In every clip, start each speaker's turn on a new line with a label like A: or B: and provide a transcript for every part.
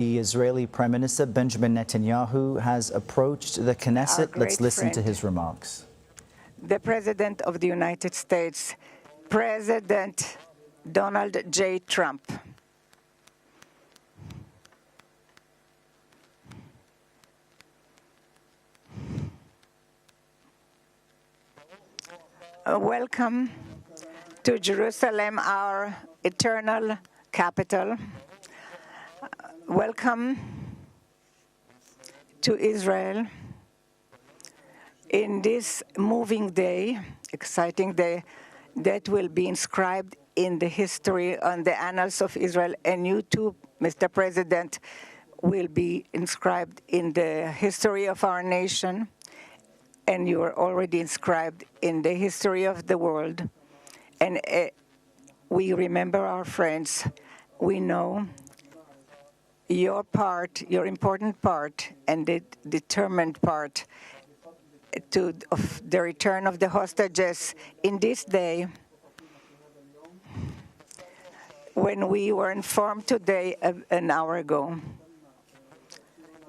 A: The Israeli Prime Minister Benjamin Netanyahu has approached the Knesset. Let's listen to his remarks.
B: The President of the United States, President Donald J. Trump. Welcome to Jerusalem, our eternal capital. Welcome to Israel in this moving day, exciting day, that will be inscribed in the history, on the annals of Israel. And you too, Mr. President, will be inscribed in the history of our nation. And you are already inscribed in the history of the world. And we remember our friends. We know your part, your important part, and the determined part of the return of the hostages in this day, when we were informed today, an hour ago,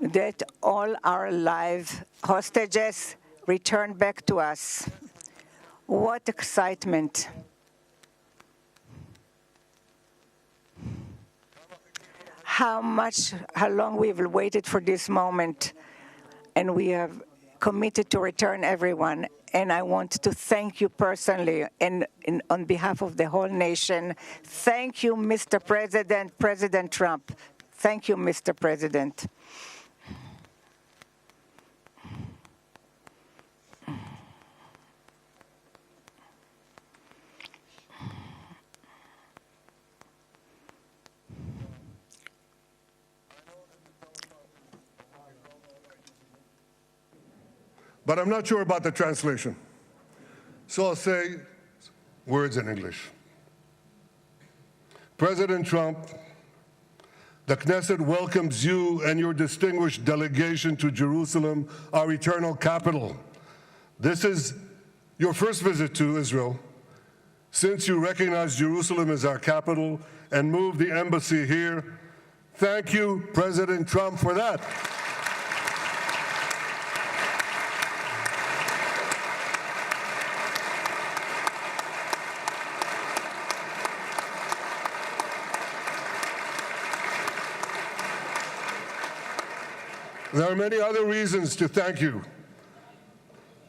B: that all our live hostages returned back to us. What excitement. How long we've waited for this moment, and we have committed to return everyone. And I want to thank you personally and on behalf of the whole nation. Thank you, Mr. President, President Trump. Thank you, Mr. President.
C: But I'm not sure about the translation, so I'll say words in English. President Trump, the Knesset welcomes you and your distinguished delegation to Jerusalem, our eternal capital. This is your first visit to Israel since you recognize Jerusalem as our capital and moved the embassy here. Thank you, President Trump, for that. There are many other reasons to thank you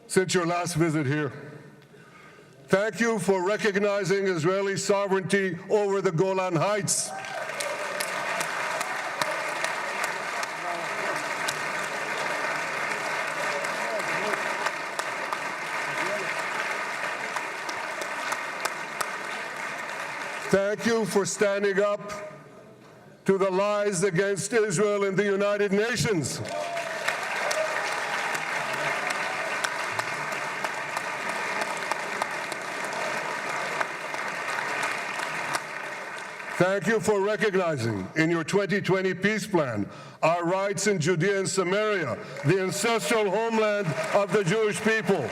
C: since your last visit here. Thank you for recognizing Israeli sovereignty over the Golan Heights. Thank you for standing up to the lies against Israel in the United Nations. Thank you for recognizing in your 2020 peace plan our rights in Judea and Samaria, the ancestral homeland of the Jewish people.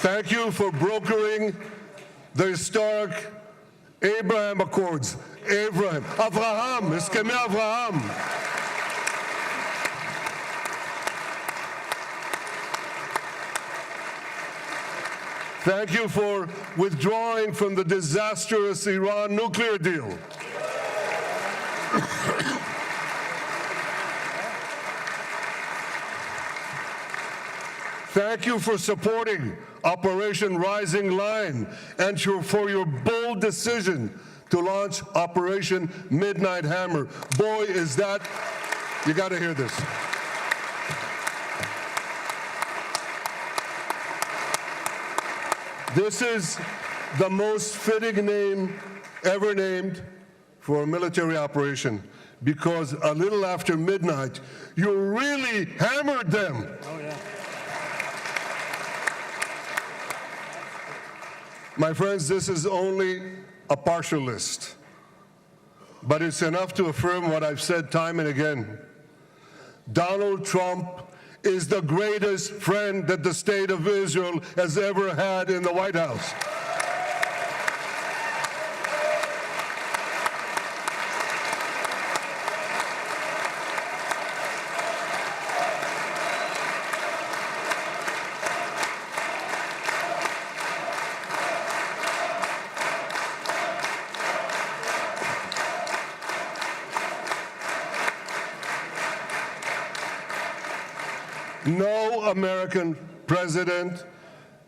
C: Thank you for brokering the historic Abraham Accords. Abraham, Eskamei Avraham. Thank you for withdrawing from the disastrous Iran nuclear deal. Thank you for supporting Operation Rising Lion and for your bold decision to launch Operation Midnight Hammer. Boy, is that, you got to hear this. This is the most fitting name ever named for a military operation, because a little after midnight, you really hammered them. Oh, yeah. My friends, this is only a partial list, but it's enough to affirm what I've said time and again. Donald Trump is the greatest friend that the state of Israel has ever had in the White House. No American president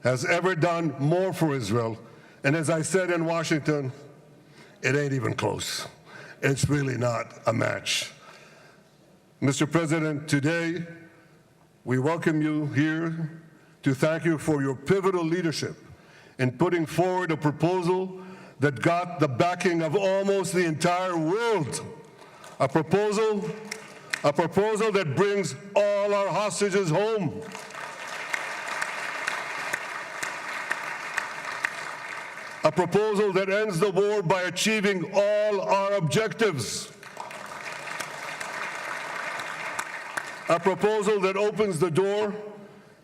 C: has ever done more for Israel. And as I said in Washington, it ain't even close. It's really not a match. Mr. President, today we welcome you here to thank you for your pivotal leadership in putting forward a proposal that got the backing of almost the entire world. A proposal that brings all our hostages home. A proposal that ends the war by achieving all our objectives. A proposal that opens the door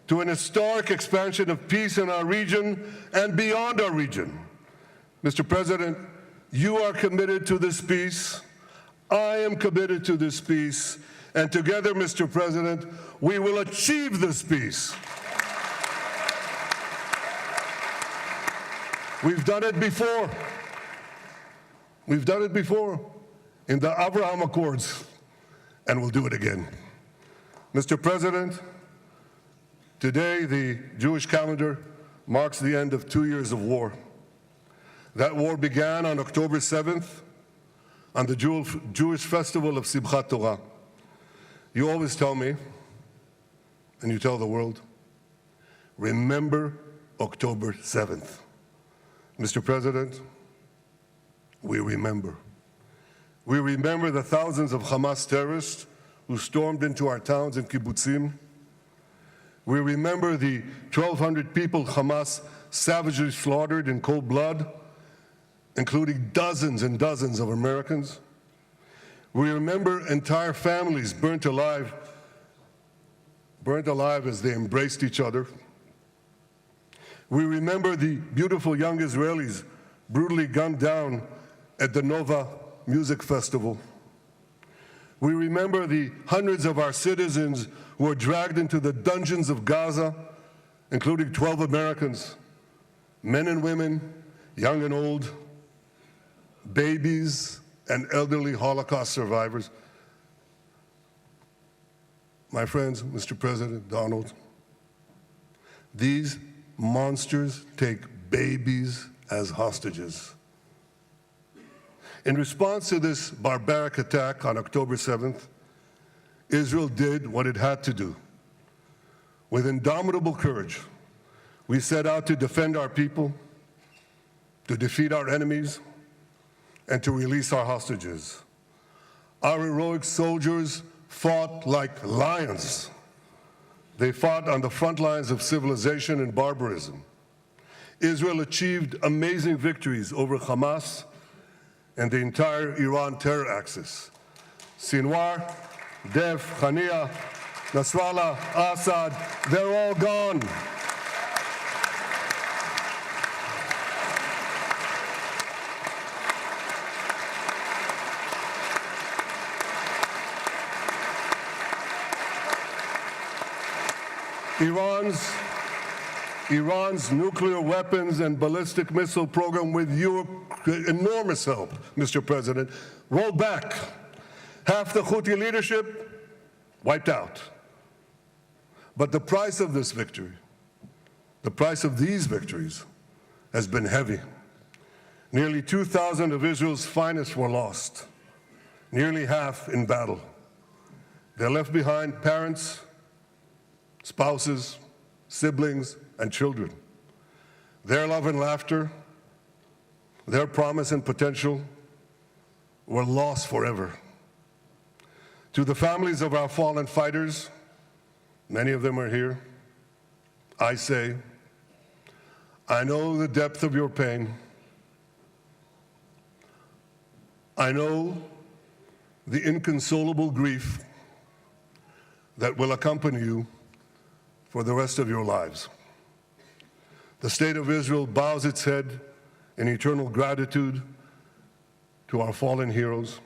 C: to an historic expansion of peace in our region and beyond our region. Mr. President, you are committed to this peace. I am committed to this peace. And together, Mr. President, we will achieve this peace. We've done it before. We've done it before in the Abraham Accords, and we'll do it again. Mr. President, today the Jewish calendar marks the end of 2 years of war. That war began on October 7th, on the Jewish festival of Simchat Torah. You always tell me, and you tell the world, remember October 7th. Mr. President, we remember. We remember the thousands of Hamas terrorists who stormed into our towns and kibbutzim. We remember the 1,200 people Hamas savagely slaughtered in cold blood, including dozens and dozens of Americans. We remember entire families burnt alive as they embraced each other. We remember the beautiful young Israelis brutally gunned down at the Nova Music Festival. We remember the hundreds of our citizens who were dragged into the dungeons of Gaza, including 12 Americans, men and women, young and old, babies and elderly Holocaust survivors. My friends, Mr. President, Donald, these monsters take babies as hostages. In response to this barbaric attack on October 7th, Israel did what it had to do. With indomitable courage, we set out to defend our people, to defeat our enemies, and to release our hostages. Our heroic soldiers fought like lions. They fought on the front lines of civilization and barbarism. Israel achieved amazing victories over Hamas and the entire Iran terror axis. Sinwar, Def, Hania, Nasrallah, Assad, they're all gone. Iran's nuclear weapons and ballistic missile program, with your enormous help, Mr. President, rolled back. Half the Houthi leadership wiped out. But the price of this victory, the price of these victories, has been heavy. Nearly 2,000 of Israel's finest were lost, nearly half in battle. They left behind parents, spouses, siblings, and children. Their love and laughter, their promise and potential were lost forever. To the families of our fallen fighters, many of them are here, I say, I know the depth of your pain. I know the inconsolable grief that will accompany you for the rest of your lives. The state of Israel bows its head in eternal gratitude to our fallen heroes.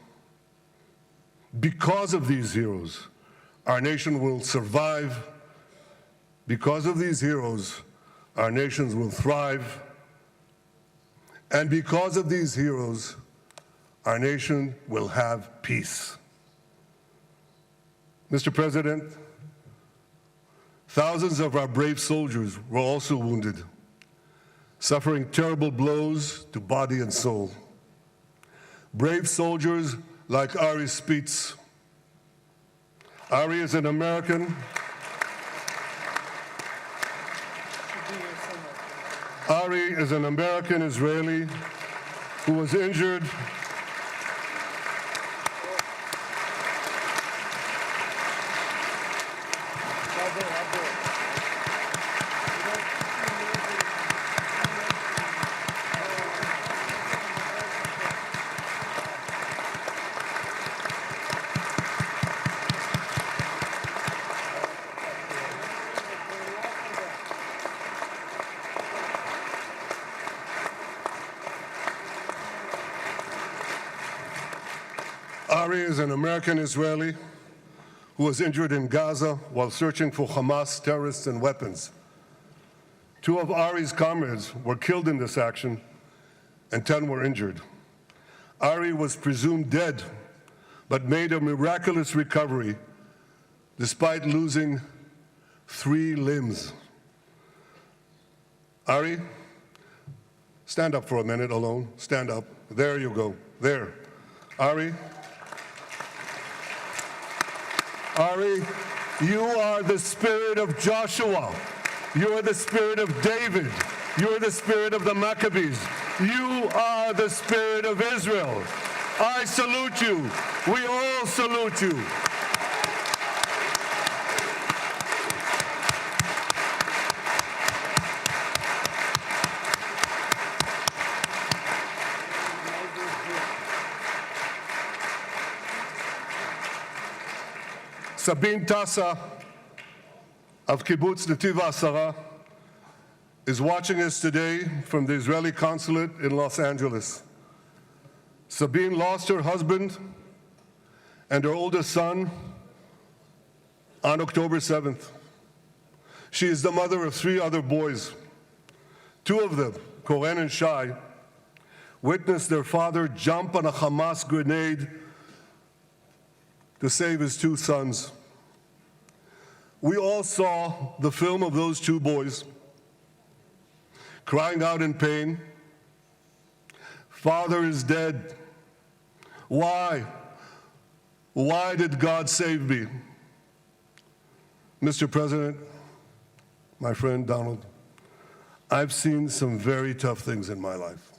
C: Because of these heroes, our nation will survive. Because of these heroes, our nations will thrive. And because of these heroes, our nation will have peace. Mr. President, Thousands of our brave soldiers were also wounded, suffering terrible blows to body and soul. Brave soldiers like Ari Spitz. Ari is an American. Ari is an American Israeli who was injured Ari is an American Israeli who was injured in Gaza while searching for Hamas terrorists and weapons. 2 of Ari's comrades were killed in this action, and 10 were injured. Ari was presumed dead, but made a miraculous recovery despite losing 3 limbs. Ari, stand up for a minute alone. Stand up. There you go. There. Ari, you are the spirit of Joshua. You are the spirit of David. You are the spirit of the Maccabees. You are the spirit of Israel. I salute you. We all salute you. Sabine Tassa of Kibbutz Netiv HaAsara is watching us today from the Israeli consulate in Los Angeles. Sabine lost her husband and her oldest son on October 7th. She is the mother of 3 other boys. 2 of them, Koren and Shai, witnessed their father jump on a Hamas grenade to save his 2 sons. We all saw the film of those 2 boys crying out in pain, "Father is dead. Why? Why did God save me?" Mr. President, my friend Donald, I've seen some very tough things in my life,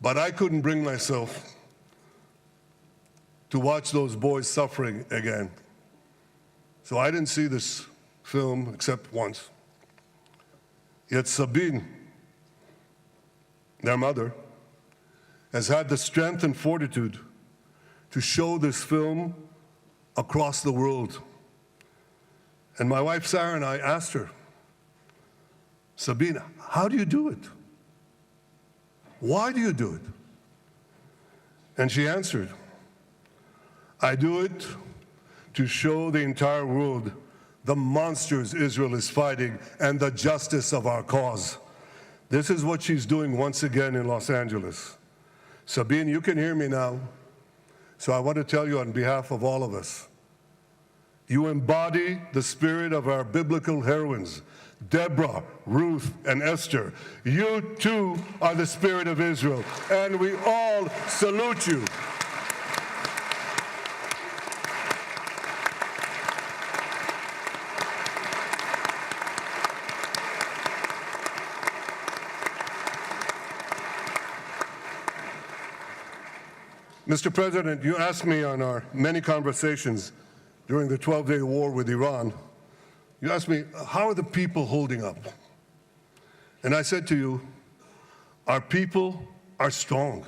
C: but I couldn't bring myself to watch those boys suffering again. So I didn't see this film except once. Yet Sabine, their mother, has had the strength and fortitude to show this film across the world. And my wife Sarah and I asked her, "Sabine, how do you do it? Why do you do it?" And she answered, "I do it to show the entire world the monsters Israel is fighting and the justice of our cause." This is what she's doing once again in Los Angeles. Sabine, you can hear me now, so I want to tell you on behalf of all of us, you embody the spirit of our biblical heroines, Deborah, Ruth, and Esther. You too are the spirit of Israel, and we all salute you. Mr. President, you asked me on our many conversations during the 12-day war with Iran, you asked me, how are the people holding up? And I said to you, our people are strong.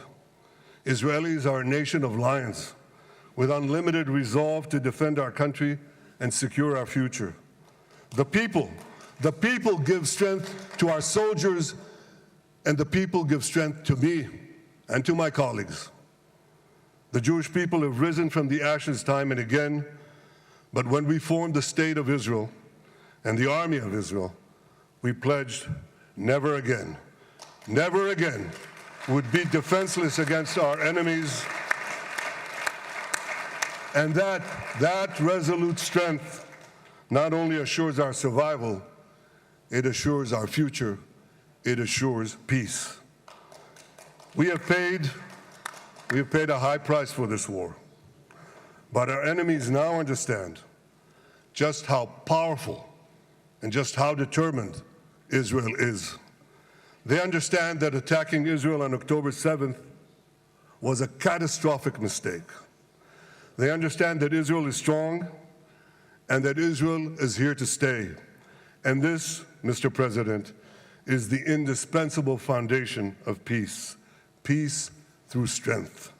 C: Israelis are a nation of lions with unlimited resolve to defend our country and secure our future. The people give strength to our soldiers, and the people give strength to me and to my colleagues. The Jewish people have risen from the ashes time and again, but when we formed the State of Israel and the Army of Israel, we pledged never again would be defenseless against our enemies. And that resolute strength not only assures our survival, it assures our future, it assures peace. We have paid a high price for this war, but our enemies now understand just how powerful and just how determined Israel is. They understand that attacking Israel on October 7th was a catastrophic mistake. They understand that Israel is strong and that Israel is here to stay. And this, Mr. President, is the indispensable foundation of peace. Peace through strength.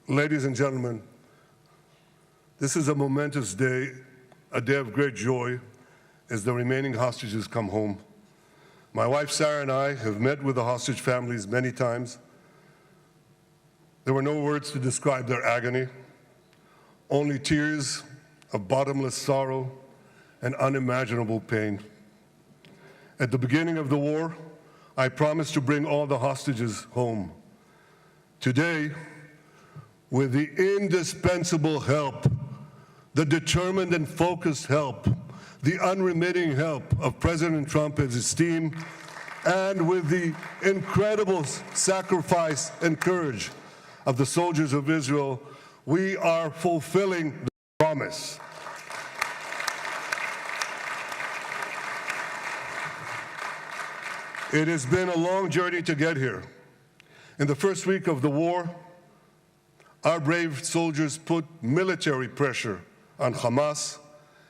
C: Ladies and gentlemen, this is a momentous day, a day of great joy as the remaining hostages come home. My wife Sarah and I have met with the hostage families many times. There were no words to describe their agony, only tears of bottomless sorrow and unimaginable pain. At the beginning of the war, I promised to bring all the hostages home. Today, with the indispensable help, the determined and focused help, the unremitting help of President Trump and his team, and with the incredible sacrifice and courage of the soldiers of Israel, we are fulfilling the promise. It has been a long journey to get here. In the first week of the war, our brave soldiers put military pressure on Hamas,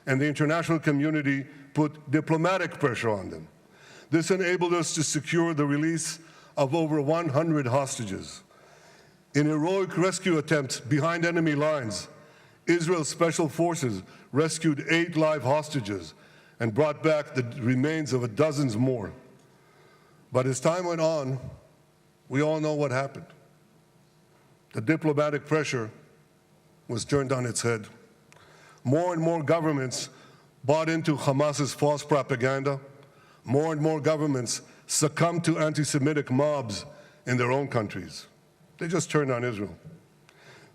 C: and the international community put diplomatic pressure on them. This enabled us to secure the release of over 100 hostages. In heroic rescue attempts behind enemy lines, Israel's special forces rescued 8 live hostages and brought back the remains of dozens more. But as time went on, we all know what happened. The diplomatic pressure was turned on its head. More and more governments bought into Hamas's false propaganda. More and more governments succumbed to anti-Semitic mobs in their own countries. They just turned on Israel.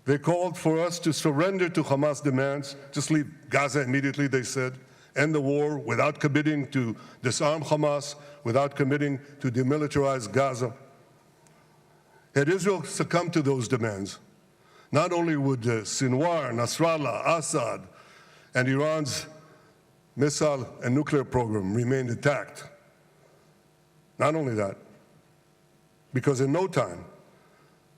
C: They called for us to surrender to Hamas demands, just leave Gaza immediately, they said, end the war without committing to disarm Hamas, without committing to demilitarize Gaza. Had Israel succumbed to those demands, not only would Sinwar, Nasrallah, Assad, and Iran's missile and nuclear program remain intact. Not only that, because in no time,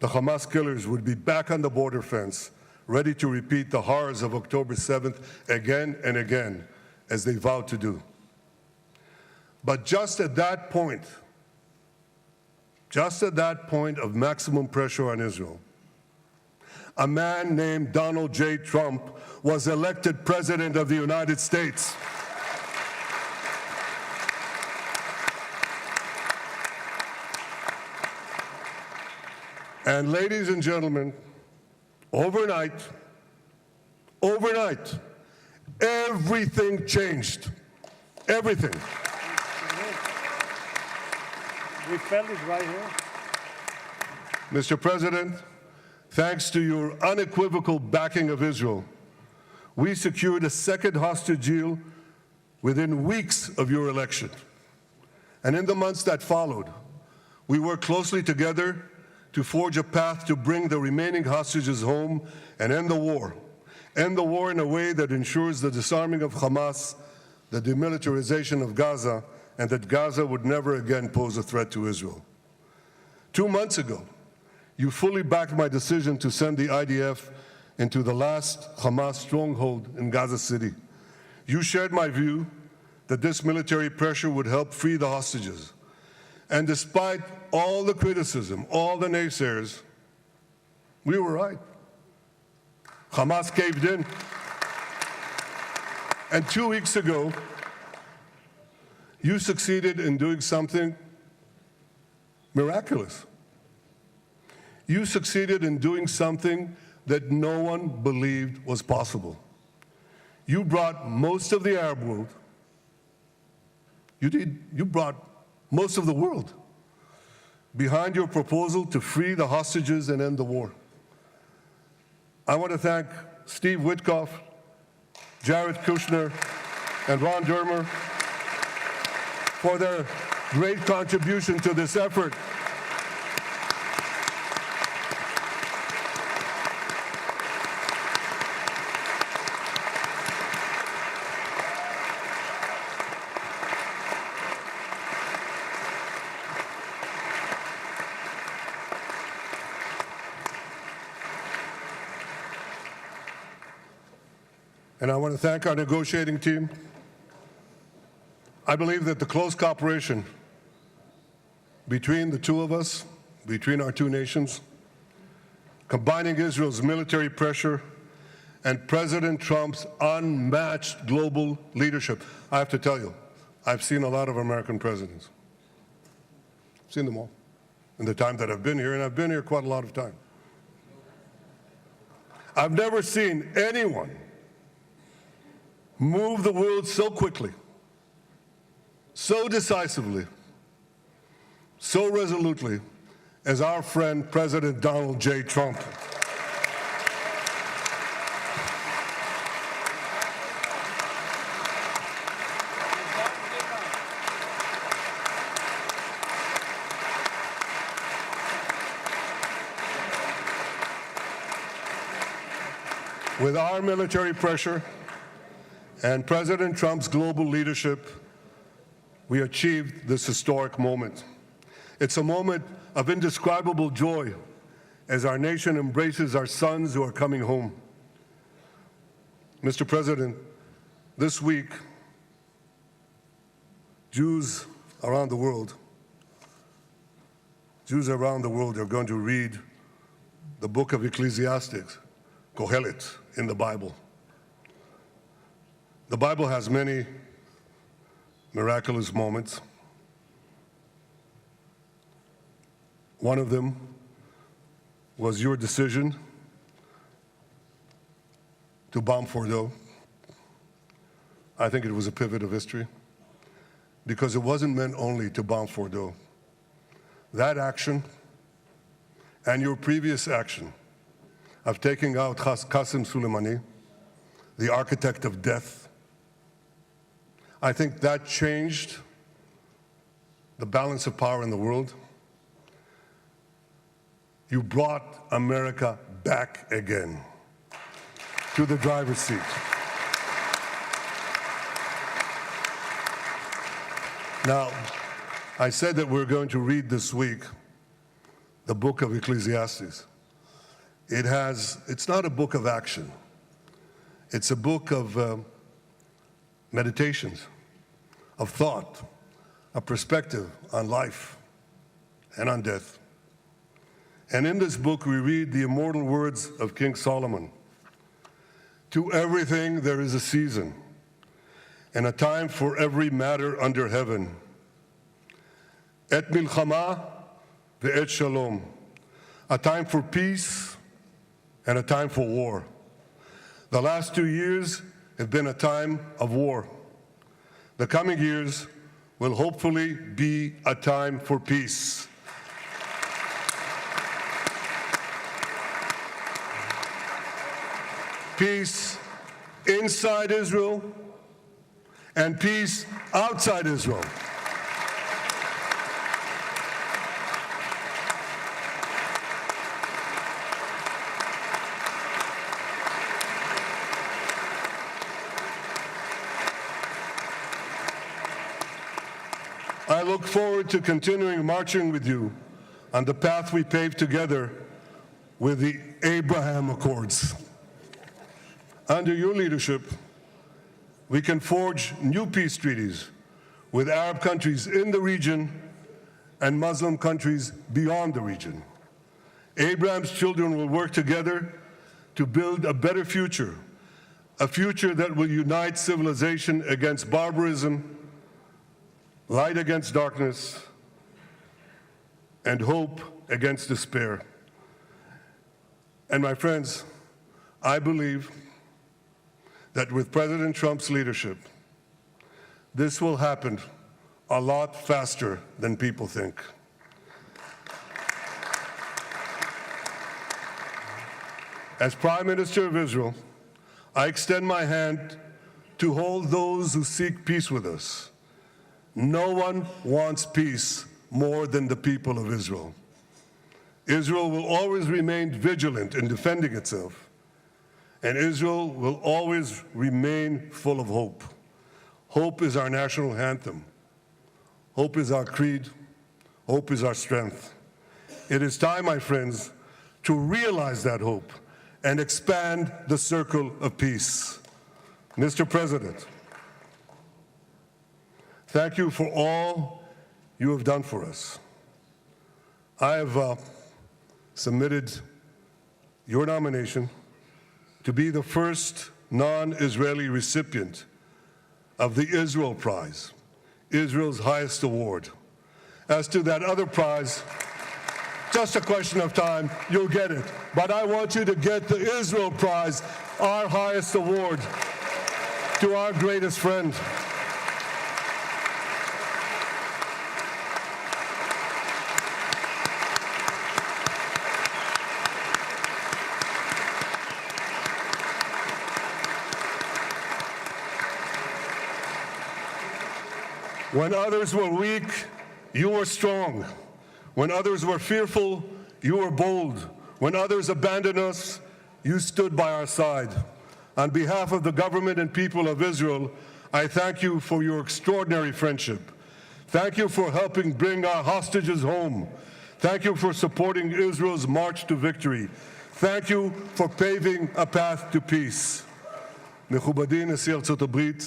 C: the Hamas killers would be back on the border fence, ready to repeat the horrors of October 7th again and again, as they vowed to do. But just at that point of maximum pressure on Israel, a man named Donald J. Trump was elected President of the United States. And ladies and gentlemen, overnight, everything changed. Everything.
D: We felt it right here.
C: Mr. President, thanks to your unequivocal backing of Israel, we secured a second hostage deal within weeks of your election. And in the months that followed, we worked closely together to forge a path to bring the remaining hostages home and end the war. End the war in a way that ensures the disarming of Hamas, the demilitarization of Gaza, and that Gaza would never again pose a threat to Israel. 2 months ago, you fully backed my decision to send the IDF into the last Hamas stronghold in Gaza City. You shared my view that this military pressure would help free the hostages. And despite all the criticism, all the naysayers, we were right. Hamas caved in. And 2 weeks ago, you succeeded in doing something miraculous. You succeeded in doing something that no one believed was possible. You brought most of the Arab world, you brought most of the world behind your proposal to free the hostages and end the war. I want to thank Steve Witkoff Jared Kushner, and Ron Dermer for their great contribution to this effort. And I want to thank our negotiating team. I believe that the close cooperation between the two of us, between our two nations, combining Israel's military pressure and President Trump's unmatched global leadership. I have to tell you, I've seen a lot of American presidents. I've seen them all in the time that I've been here, and I've been here quite a lot of time. I've never seen anyone move the world so quickly, so decisively, so resolutely as our friend President Donald J. Trump. With our military pressure and President Trump's global leadership, we achieved this historic moment. It's a moment of indescribable joy as our nation embraces our sons who are coming home. Mr. President, this week, Jews around the world are going to read the book of Ecclesiastes, Kohelet, in the Bible. The Bible has many miraculous moments. One of them was your decision to bomb Fordo. I think it was a pivot of history because it wasn't meant only to bomb Fordo. That action and your previous action of taking out Qasem Soleimani, the architect of death, I think that changed the balance of power in the world. You brought America back again to the driver's seat. Now, I said that we're going to read this week the book of Ecclesiastes. It's not a book of action. It's a book of meditations, of thought, a perspective on life and on death. And in this book, we read the immortal words of King Solomon. To everything there is a season, and a time for every matter under heaven. Et milchama ve'et shalom. A time for peace and a time for war. The last 2 years have been a time of war. The coming years will hopefully be a time for peace. Peace inside Israel and peace outside Israel. I look forward to continuing marching with you on the path we paved together with the Abraham Accords. Under your leadership, we can forge new peace treaties with Arab countries in the region and Muslim countries beyond the region. Abraham's children will work together to build a better future, a future that will unite civilization against barbarism, light against darkness, and hope against despair. And my friends, I believe that with President Trump's leadership, this will happen a lot faster than people think. As Prime Minister of Israel, I extend my hand to hold those who seek peace with us. No one wants peace more than the people of Israel. Israel will always remain vigilant in defending itself, and Israel will always remain full of hope. Hope is our national anthem. Hope is our creed. Hope is our strength. It is time, my friends, to realize that hope and expand the circle of peace. Mr. President, thank you for all you have done for us. I have submitted your nomination to be the first non-Israeli recipient of the Israel Prize, Israel's highest award. As to that other prize, just a question of time, you'll get it. But I want you to get the Israel Prize, our highest award, to our greatest friend. When others were weak, you were strong. When others were fearful, you were bold. When others abandoned us, you stood by our side. On behalf of the government and people of Israel, I thank you for your extraordinary friendship. Thank you for helping bring our hostages home. Thank you for supporting Israel's march to victory. Thank you for paving a path to peace. מכובדי נשיא ארצות הברית,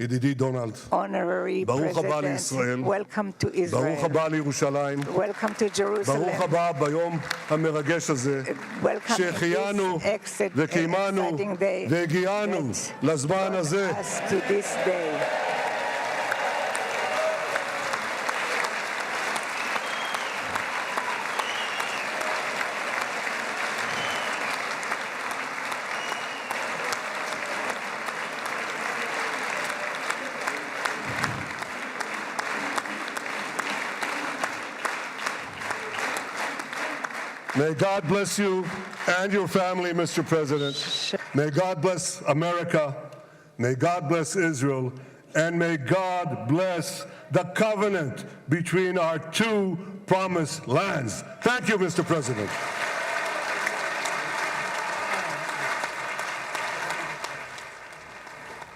C: ידידי דונלד,
B: Honorary
C: ברוך הבא
B: President,
C: לישראל,
B: welcome to Israel.
C: ברוך הבא לירושלים,
B: Welcome to Jerusalem.
C: ברוך הבא ביום המרגש הזה,
B: Welcome to
C: שהחיינו
B: this
C: וקיימנו
B: exciting day
C: והגיענו לזמן הזה.
B: brought us to this day.
C: May God bless you and your family, Mr. President. May God bless America. May God bless Israel. And may God bless the covenant between our two promised lands. Thank you, Mr. President.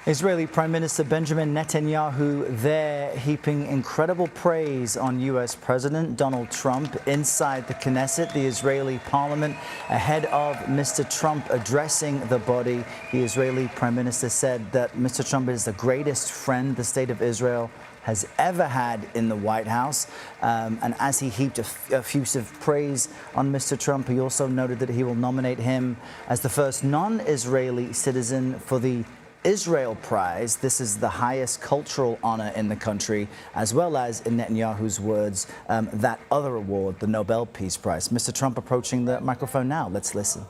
A: Israeli Prime Minister Benjamin Netanyahu there heaping incredible praise on U.S. President Donald Trump inside the Knesset, the Israeli parliament, ahead of Mr. Trump addressing the body. The Israeli Prime Minister said that Mr. Trump is the greatest friend the state of Israel has ever had in the White House. And as he heaped effusive praise on Mr. Trump, he also noted that he will nominate him as the first non-Israeli citizen for the Israel Prize. This is the highest cultural honor in the country, as well as, in Netanyahu's words, that other award, the Nobel Peace Prize. Mr. Trump approaching the microphone now. Let's listen.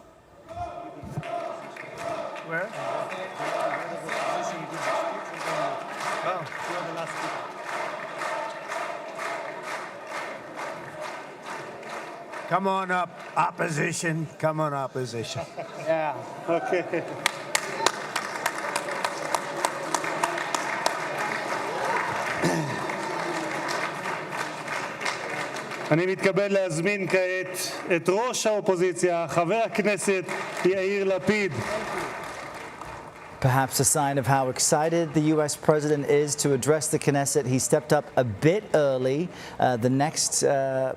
D: Where?
E: Come on up, opposition. Come on, opposition.
D: Yeah, okay. אני מתכבד להזמין כעת את ראש האופוזיציה, חבר הכנסת יאיר לפיד.
A: Perhaps a sign of how excited the U.S. president is to address the Knesset. He stepped up a bit early. The next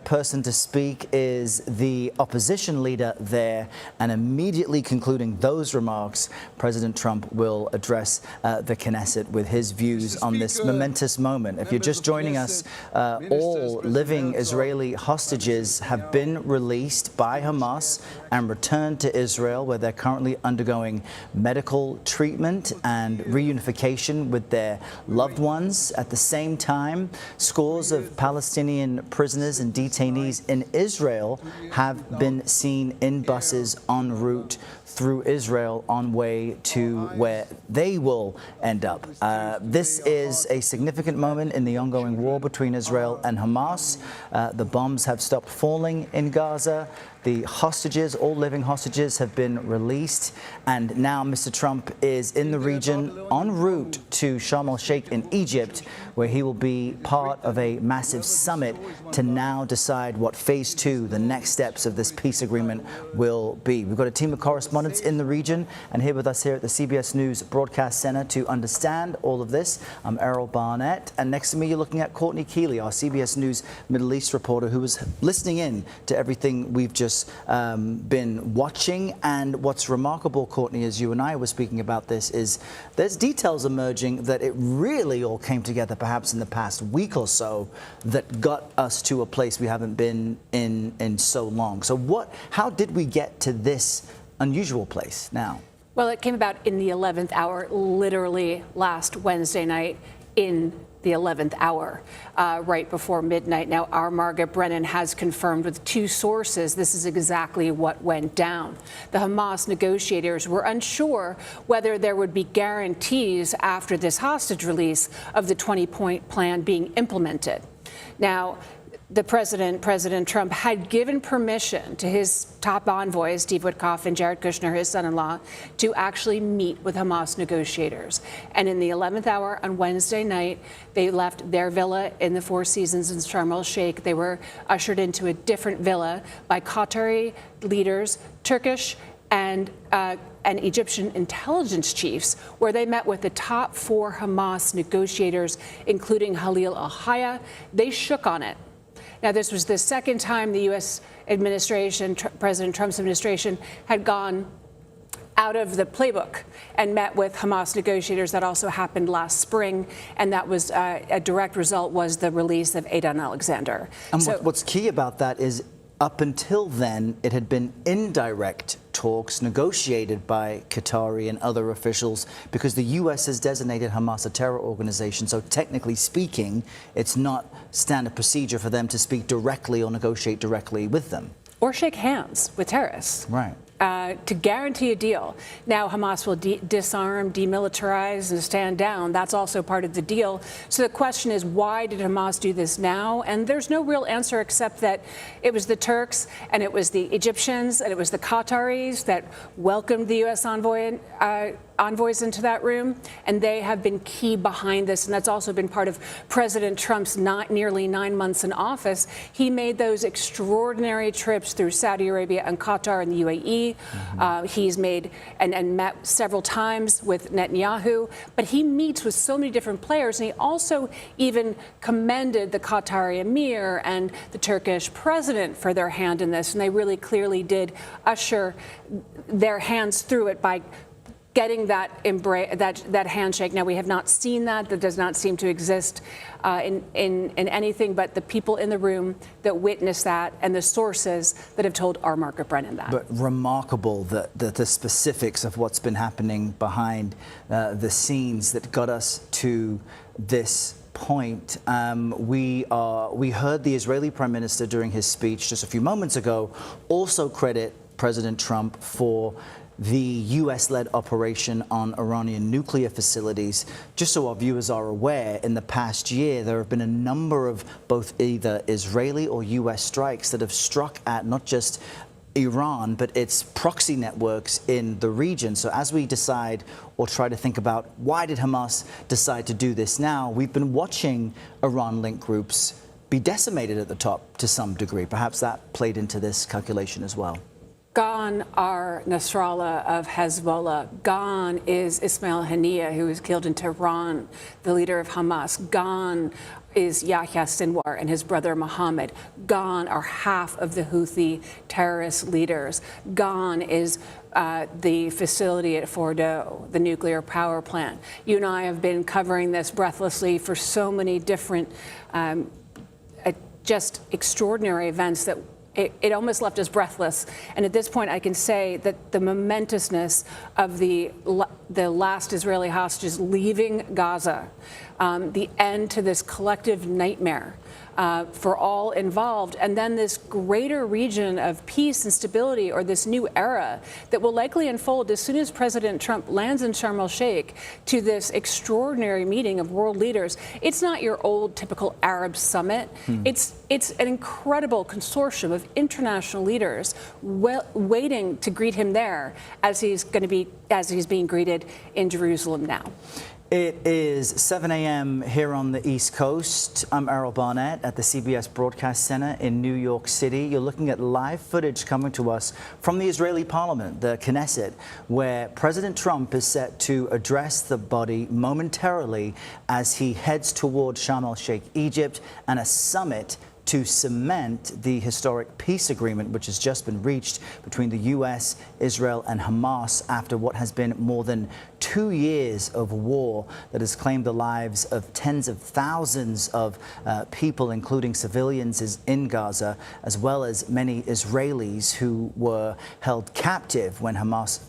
A: person to speak is the opposition leader there. And immediately concluding those remarks, President Trump will address the Knesset with his views on this momentous moment. If you're just joining us, all living Israeli hostages have been released by Hamas and returned to Israel, where they're currently undergoing medical treatment and reunification with their loved ones. At the same time, scores of Palestinian prisoners and detainees in Israel have been seen in buses en route through Israel on way to where they will end up. This is a significant moment in the ongoing war between Israel and Hamas. The bombs have stopped falling in Gaza. The hostages, all living hostages, have been released. And now Mr. Trump is in the region en route to Sharm el-Sheikh in Egypt, where he will be part of a massive summit to now decide what phase 2, the next steps of this peace agreement, will be. We've got a team of correspondents in the region and here with us here at the CBS News Broadcast Center to understand all of this. I'm Errol Barnett, and next to me you're looking at Courtney Kealy, our CBS News Middle East reporter, who was listening in to everything we've just been watching. And what's remarkable, Courtney, as you and I were speaking about this, is there's details emerging that it really all came together perhaps in the past week or so that got us to a place we haven't been in so long. So how did we get to this unusual place now?
F: Well, it came about in the 11th hour, literally last Wednesday night in the 11th hour, right before midnight. Now, our Margaret Brennan has confirmed with 2 sources this is exactly what went down. The Hamas negotiators were unsure whether there would be guarantees after this hostage release of the 20-point plan being implemented. Now, President Trump had given permission to his top envoys, Steve Witkoff and Jared Kushner, his son-in-law, to actually meet with Hamas negotiators. And in the 11th hour on Wednesday night, they left their villa in the Four Seasons in Sharm el-Sheikh. They were ushered into a different villa by Qatari leaders, Turkish and Egyptian intelligence chiefs, where they met with the top 4 Hamas negotiators, including Khalil al-Hayya. They shook on it. Now, this was the second time the U.S. administration, President Trump's administration, had gone out of the playbook and met with Hamas negotiators. That also happened last spring, and that was a direct result was the release of Aidan Alexander.
A: And what's key about that is up until then, it had been indirect talks negotiated by Qatari and other officials because the U.S. has designated Hamas a terror organization. So technically speaking, it's not standard procedure for them to speak directly or negotiate directly with them.
F: Or shake hands with terrorists.
A: Right.
F: To guarantee a deal. Now, Hamas will disarm, demilitarize, and stand down. That's also part of the deal. So the question is, why did Hamas do this now? And there's no real answer except that it was the Turks and it was the Egyptians and it was the Qataris that welcomed the U.S. envoys into that room, and they have been key behind this, and that's also been part of President Trump's nearly 9 months in office. He made those extraordinary trips through Saudi Arabia and Qatar and the UAE. He's made and met several times with Netanyahu, but he meets with so many different players, and he also even commended the Qatari emir and the Turkish president for their hand in this, and they really clearly did usher their hands through it by getting that that handshake. Now, we have not seen that. That does not seem to exist in anything but the people in the room that witnessed that and the sources that have told our Margaret Brennan that.
A: But remarkable that the specifics of what's been happening behind the scenes that got us to this point. We heard the Israeli Prime Minister during his speech just a few moments ago also credit President Trump for the U.S.-led operation on Iranian nuclear facilities. Just so our viewers are aware, in the past year, there have been a number of both either Israeli or U.S. strikes that have struck at not just Iran, but its proxy networks in the region. So as we decide or try to think about why did Hamas decide to do this now, we've been watching Iran-linked groups be decimated at the top to some degree. Perhaps that played into this calculation as well.
F: Gone are Nasrallah of Hezbollah. Gone is Ismail Haniyeh, who was killed in Tehran, the leader of Hamas. Gone is Yahya Sinwar and his brother Mohammed. Gone are half of the Houthi terrorist leaders. Gone is the facility at Fordo, the nuclear power plant. You and I have been covering this breathlessly for so many different just extraordinary events that it almost left us breathless. And at this point, I can say that the momentousness of the the last Israeli hostages leaving Gaza, the end to this collective nightmare for all involved, and then this greater region of peace and stability, or this new era that will likely unfold as soon as President Trump lands in Sharm el-Sheikh to this extraordinary meeting of world leaders. It's not your old typical Arab summit. It's an incredible consortium of international leaders waiting to greet him there as he's being greeted in Jerusalem now.
A: It is 7 a.m. here on the East Coast. I'm Errol Barnett at the CBS Broadcast Center in New York City. You're looking at live footage coming to us from the Israeli parliament, the Knesset, where President Trump is set to address the body momentarily as he heads toward Sharm el-Sheikh, Egypt, and a summit to cement the historic peace agreement which has just been reached between the U.S., Israel, and Hamas after what has been more than 2 years of war that has claimed the lives of tens of thousands of people, including civilians in Gaza, as well as many Israelis who were held captive when Hamas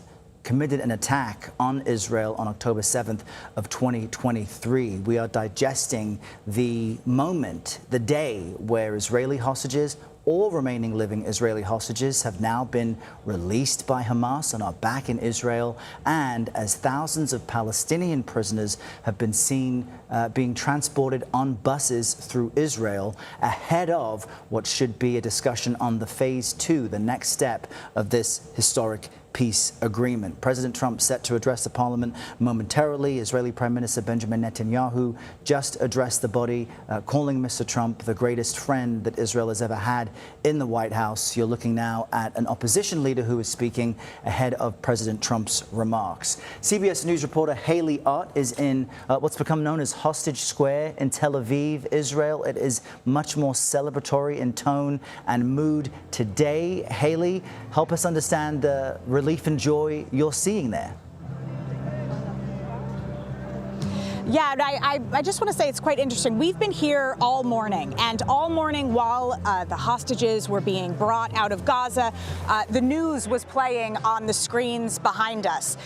A: committed an attack on Israel on October 7th of 2023. We are digesting the moment, the day where Israeli hostages, all remaining living Israeli hostages, have now been released by Hamas and are back in Israel, and as thousands of Palestinian prisoners have been seen being transported on buses through Israel ahead of what should be a discussion on the phase 2, the next step of this historic peace agreement. President Trump set to address the parliament momentarily. Israeli Prime Minister Benjamin Netanyahu just addressed the body, calling Mr. Trump the greatest friend that Israel has ever had in the White House. You're looking now at an opposition leader who is speaking ahead of President Trump's remarks. CBS News reporter Haley Ott is in what's become known as Hostage Square in Tel Aviv, Israel. It is much more celebratory in tone and mood today. Haley, help us understand the relief and joy you're seeing there.
G: Yeah, and I just want to say it's quite interesting. We've been here all morning, and all morning while the hostages were being brought out of Gaza, the news was playing on the screens behind us.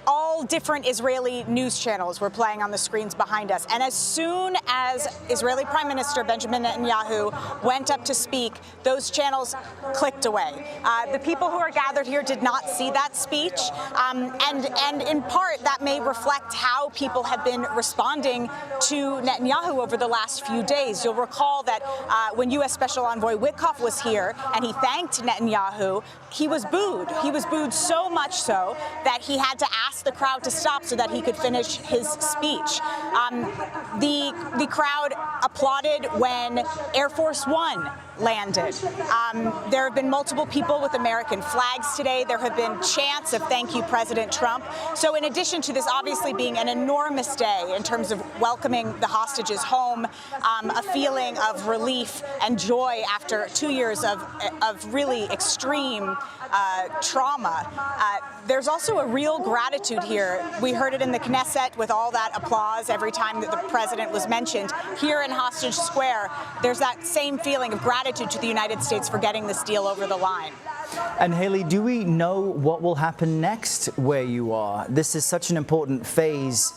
G: All different Israeli news channels were playing on the screens behind us. And as soon as Israeli Prime Minister Benjamin Netanyahu went up to speak, those channels clicked away. The people who are gathered here did not see that speech. And in part, that may reflect how people have been responding to Netanyahu over the last few days. You'll recall that when U.S. Special Envoy Witkoff was here and he thanked Netanyahu, he was booed. He was booed so much so that he had to ask the crowd to stop so that he could finish his speech. The crowd applauded when Air Force One landed. There have been multiple people with American flags today. There have been chants of thank you, President Trump. So in addition to this obviously being an enormous day in terms of welcoming the hostages home, a feeling of relief and joy after 2 years of really extreme trauma, there's also a real gratitude here. We heard it in the Knesset with all that applause every time that the president was mentioned. Here in Hostage Square, there's that same feeling of gratitude to the United States for getting this deal over the line.
A: And Haley, do we know what will happen next where you are? This is such an important phase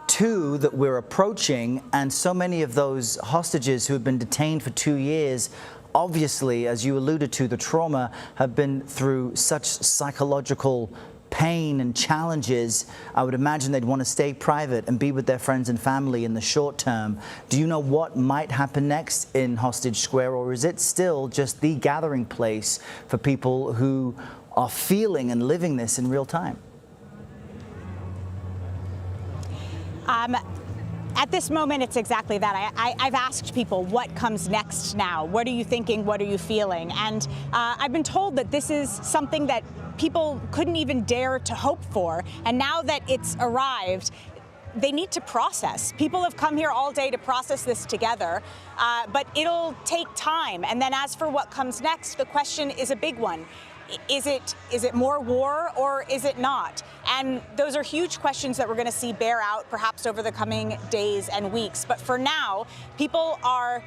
A: 2 that we're approaching, and so many of those hostages who have been detained for 2 years, obviously, as you alluded to, the trauma, have been through such psychological pain and challenges. I would imagine they'd want to stay private and be with their friends and family in the short term. Do you know what might happen next in Hostage Square, or is it still just the gathering place for people who are feeling and living this in real time?
G: At this moment, it's exactly that. I've asked people, what comes next now? What are you thinking? What are you feeling? And I've been told that this is something that people couldn't even dare to hope for. And now that it's arrived, they need to process. People have come here all day to process this together, but it'll take time. And then as for what comes next, the question is a big one. Is it more war or is it not? And those are huge questions that we're going to see bear out perhaps over the coming days and weeks. But for now, people are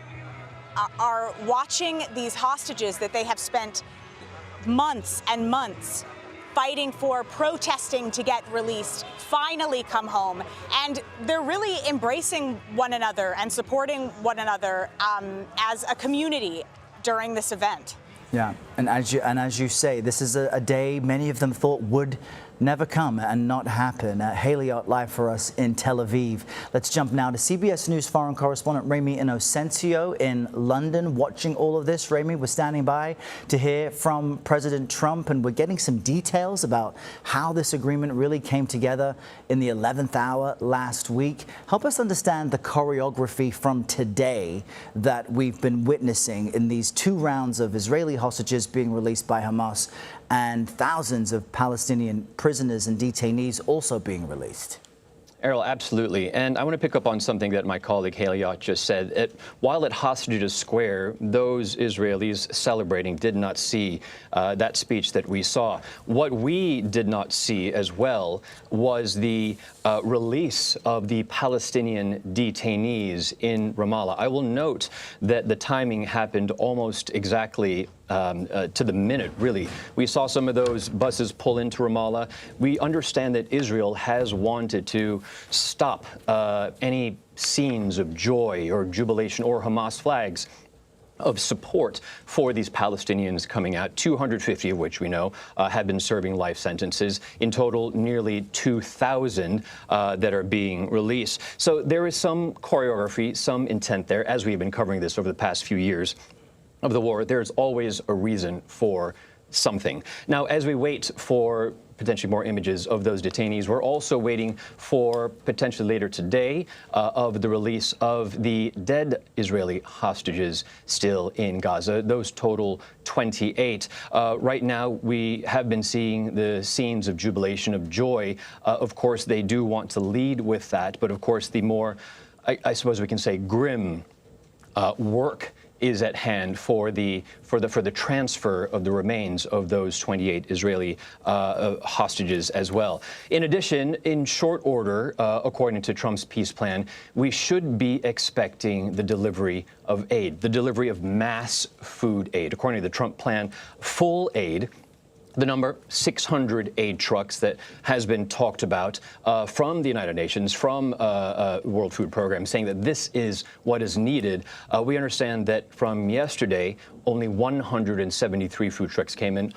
G: watching these hostages that they have spent months and months fighting for, protesting to get released, finally come home. And they're really embracing one another and supporting one another as a community during this event.
A: Yeah, and as you say, this is a day many of them thought would never come and not happen. Haley Ott live for us in Tel Aviv. Let's jump now to CBS News foreign correspondent Ramy Inocencio in London, watching all of this. Ramy, we're standing by to hear from President Trump, and we're getting some details about how this agreement really came together in the 11th hour last week. Help us understand the choreography from today that we've been witnessing in these 2 rounds of Israeli hostages being released by Hamas and thousands of Palestinian prisoners and detainees also being released.
H: Errol, absolutely. And I want to pick up on something that my colleague Haley Ott just said. While at Hostages Square, those Israelis celebrating did not see that speech that we saw. What we did not see as well was the release of the Palestinian detainees in Ramallah. I will note that the timing happened almost exactly to the minute, really. We saw some of those buses pull into Ramallah. We understand that Israel has wanted to stop any scenes of joy or jubilation or Hamas flags of support for these Palestinians coming out, 250 of which we know have been serving life sentences. In total, nearly 2,000 that are being released. So there is some choreography, some intent there, as we've been covering this over the past few years of the war. There's always a reason for something. Now, as we wait for potentially more images of those detainees, we're also waiting for potentially later today of the release of the dead Israeli hostages still in Gaza. Those total 28. Right now, we have been seeing the scenes of jubilation, of joy. Of course, they do want to lead with that, but of course, the more, I suppose we can say, grim work is at hand for the transfer of the remains of those 28 Israeli hostages as well. In addition, in short order, according to Trump's peace plan, we should be expecting the delivery of aid, the delivery of mass food aid. According to the Trump plan, full aid. The number, 600 aid trucks that has been talked about from the United Nations, from World Food Program, saying that this is what is needed. We understand that from yesterday, only 173 food trucks came in.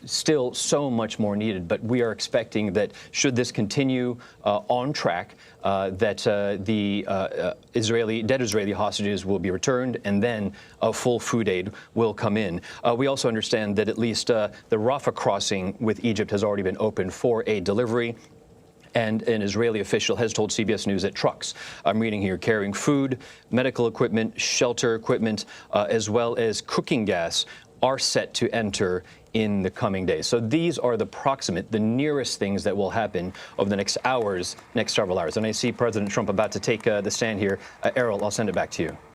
H: Still so much more needed, but we are expecting that should this continue on track, that the dead Israeli hostages will be returned, and then full food aid will come in. We also understand that at least the Rafah crossing with Egypt has already been opened for aid delivery. And an Israeli official has told CBS News that trucks, I'm reading here, carrying food, medical equipment, shelter equipment, as well as cooking gas, are set to enter in the coming days. So these are the nearest things that will happen over the next several hours. And I see President Trump about to take the stand here. Errol, I'll send it back to you.